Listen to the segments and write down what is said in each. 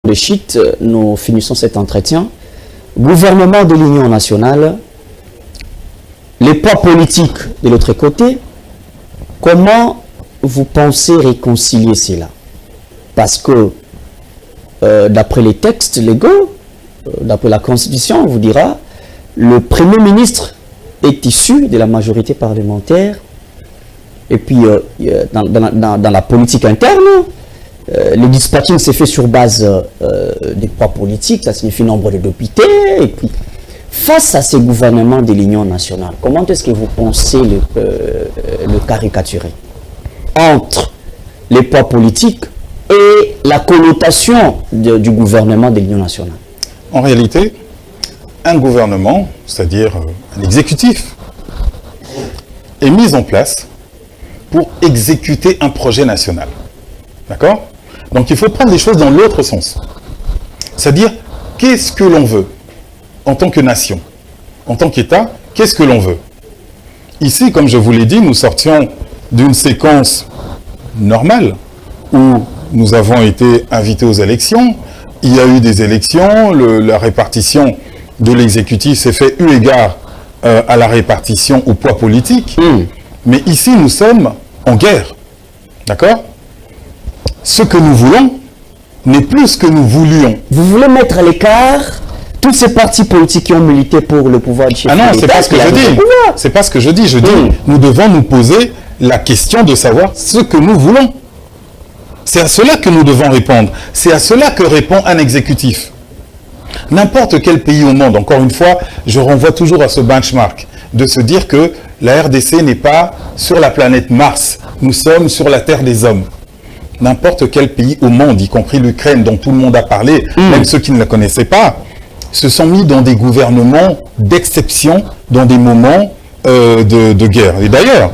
Le shit, nous finissons cet entretien. Gouvernement de l'Union nationale, les poids politiques de l'autre côté, comment vous pensez réconcilier cela? Parce que d'après les textes légaux, d'après la Constitution, on vous dira, le Premier ministre est issu de la majorité parlementaire. Et puis, dans la politique interne, le dispatching s'est fait sur base des poids politiques, ça signifie nombre de députés. Et puis, face à ces gouvernements de l'Union nationale, comment est-ce que vous pensez le caricaturer entre les poids politiques et la connotation du gouvernement de l'Union nationale? En réalité, un gouvernement, c'est-à-dire un exécutif, est mis en place pour exécuter un projet national. D'accord? Donc il faut prendre les choses dans l'autre sens. C'est-à-dire, qu'est-ce que l'on veut en tant que nation, en tant qu'État, qu'est-ce que l'on veut? Ici, comme je vous l'ai dit, nous sortions d'une séquence normale où nous avons été invités aux élections. Il y a eu des élections, la répartition de l'exécutif s'est fait eu égard à la répartition au poids politique. Mais ici, nous sommes en guerre. D'accord? Ce que nous voulons n'est plus ce que nous voulions. Vous voulez mettre à l'écart tous ces partis politiques qui ont milité pour le pouvoir du chef de l'État? Ah non, c'est pas ce que je dis. C'est pas ce que je dis. Je dis, nous devons nous poser la question de savoir ce que nous voulons. C'est à cela que nous devons répondre. C'est à cela que répond un exécutif. N'importe quel pays au monde, encore une fois, je renvoie toujours à ce benchmark, de se dire que la RDC n'est pas sur la planète Mars, nous sommes sur la terre des hommes. N'importe quel pays au monde, y compris l'Ukraine dont tout le monde a parlé, même ceux qui ne la connaissaient pas, se sont mis dans des gouvernements d'exception, dans des moments de guerre. Et d'ailleurs,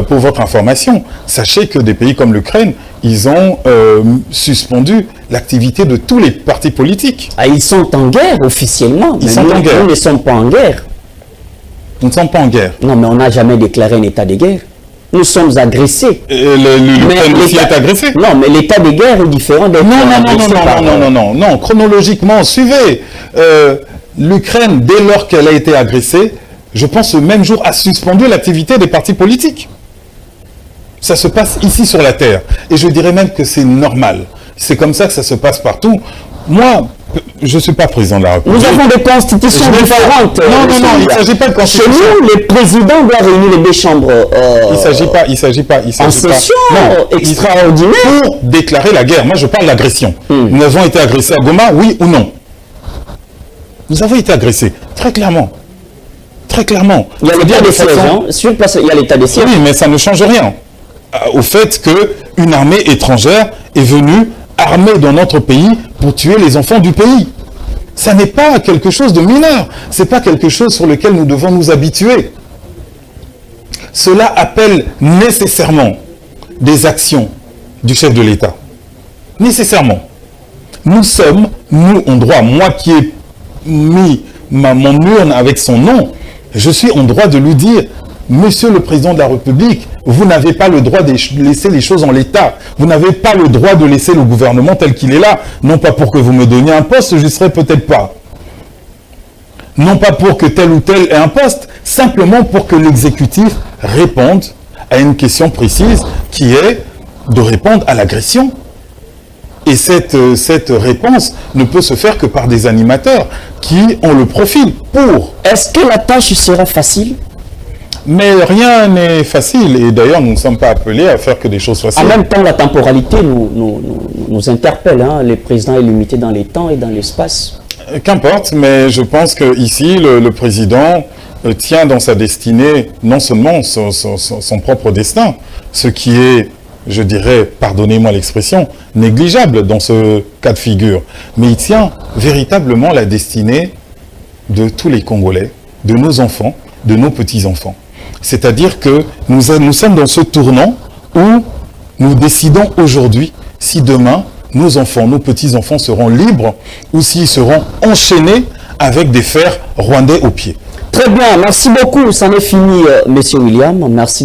pour votre information, sachez que des pays comme l'Ukraine, ils ont suspendu l'activité de tous les partis politiques. Ah, ils sont en guerre officiellement. Ils sont en guerre. Nous ne sommes pas en guerre. Nous ne sommes pas en guerre. Non, mais on n'a jamais déclaré un état de guerre. Nous sommes agressés. L'Ukraine aussi est agressée. Non, mais l'état de guerre est différent de non, chronologiquement, suivez. L'Ukraine, dès lors qu'elle a été agressée, je pense le même jour a suspendu l'activité des partis politiques. Ça se passe ici sur la Terre. Et je dirais même que c'est normal. C'est comme ça que ça se passe partout. Moi, je ne suis pas président de la République. Nous avons des constitutions différentes. Non, il ne s'agit pas de constitution. Chez nous, le président doit réunir les deux chambres. Il ne s'agit pas. En session extraordinaire. Pour déclarer la guerre. Moi, je parle d'agression. Nous avons été agressés à Goma, oui ou non? Nous avons été agressés, très clairement. Très clairement. Il y a l'état de siège, sur place, il y a l'état de siège. Oui, mais ça ne change rien au fait qu'une armée étrangère est venue armée dans notre pays pour tuer les enfants du pays. Ça n'est pas quelque chose de mineur. Ce n'est pas quelque chose sur lequel nous devons nous habituer. Cela appelle nécessairement des actions du chef de l'État. Nécessairement. Nous sommes, nous, en droit, moi qui ai mis mon urne avec son nom, je suis en droit de lui dire, Monsieur le Président de la République, vous n'avez pas le droit de laisser les choses en l'état. Vous n'avez pas le droit de laisser le gouvernement tel qu'il est là. Non pas pour que vous me donniez un poste, je ne serai peut-être pas. Non pas pour que tel ou tel ait un poste, simplement pour que l'exécutif réponde à une question précise qui est de répondre à l'agression. Et cette réponse ne peut se faire que par des animateurs qui ont le profil pour. Est-ce que la tâche sera facile? Mais rien n'est facile, et d'ailleurs nous ne sommes pas appelés à faire que des choses faciles. En même temps, la temporalité nous interpelle. Hein. Le président est limité dans les temps et dans l'espace. Qu'importe, mais je pense qu'ici, le président tient dans sa destinée non seulement son propre destin, ce qui est, je dirais, pardonnez-moi l'expression, négligeable dans ce cas de figure, mais il tient véritablement la destinée de tous les Congolais, de nos enfants, de nos petits-enfants. C'est-à-dire que nous sommes dans ce tournant où nous décidons aujourd'hui si demain, nos enfants, nos petits-enfants seront libres ou s'ils seront enchaînés avec des fers rwandais aux pieds. Très bien, merci beaucoup. C'en est fini, Monsieur William. Merci.